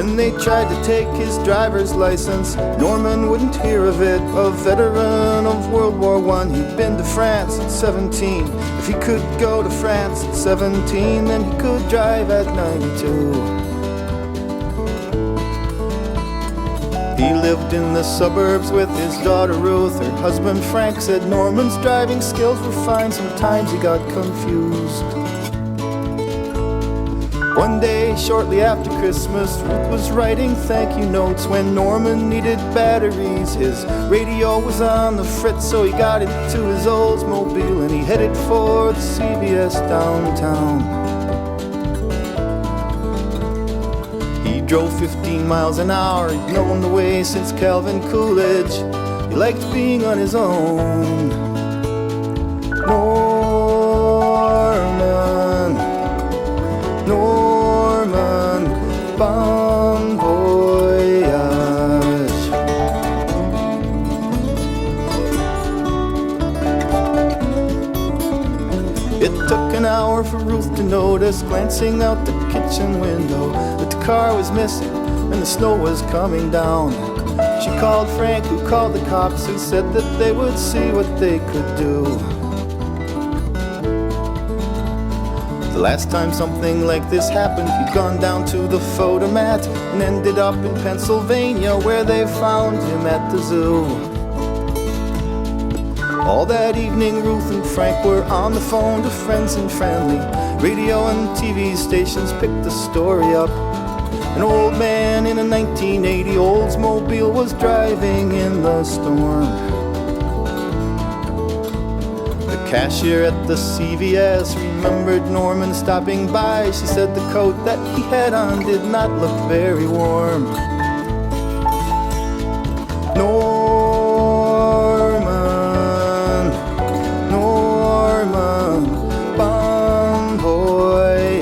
When they tried to take his driver's license, Norman wouldn't hear of it. A veteran of World War I, he'd been to France at 17. If he could go to France at 17, then he could drive at 92. He lived in the suburbs with his daughter Ruth. Her husband Frank said Norman's driving skills were fine. Sometimes he got confused. One day, shortly after Christmas, Ruth was writing thank you notes when Norman needed batteries. His radio was on the fritz, so he got into his Oldsmobile and he headed for the CVS downtown. He drove 15 miles an hour, he'd known the way since Calvin Coolidge. He liked being on his own. Norman, bon voyage. It took an hour for Ruth to notice, glancing out the kitchen window, that the car was missing and the snow was coming down. She called Frank, who called the cops, who said that they would see what they could do. The last time something like this happened, he'd gone down to the photomat and ended up in Pennsylvania, where they found him at the zoo. All that evening, Ruth and Frank were on the phone to friends and family. Radio and TV stations picked the story up. An old man in a 1980 Oldsmobile was driving in the storm. The cashier at the CVS remembered Norman stopping by. She said the coat that he had on did not look very warm. Norman, bon voyage.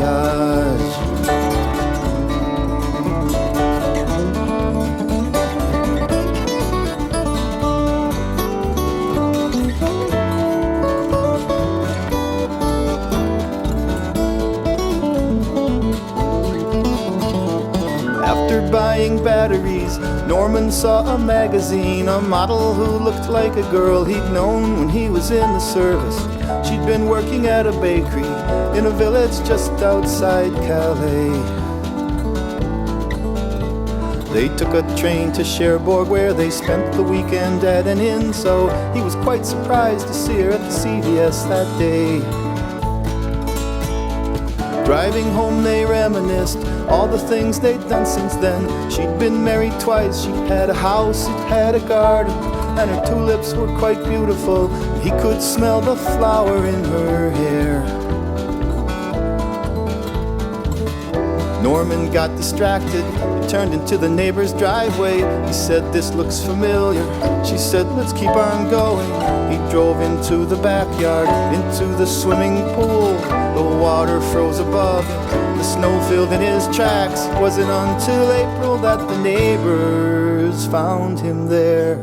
After buying batteries, Norman saw a magazine, a model who looked like a girl he'd known when he was in the service. She'd been working at a bakery in a village just outside Calais. They took a train to Cherbourg, where they spent the weekend at an inn, so he was quite surprised to see her at the CVS that day. Driving home they reminisced all the things they'd done since then. She'd been married twice, she'd had a house, she'd had a garden, and her tulips were quite beautiful. He could smell the flower in her hair. Norman got distracted, he turned into the neighbor's driveway. He said, "This looks familiar." She said, "Let's keep on going." He drove into the backyard, into the swimming pool. The water froze above him, the snow filled in his tracks. It wasn't until April that the neighbors found him there.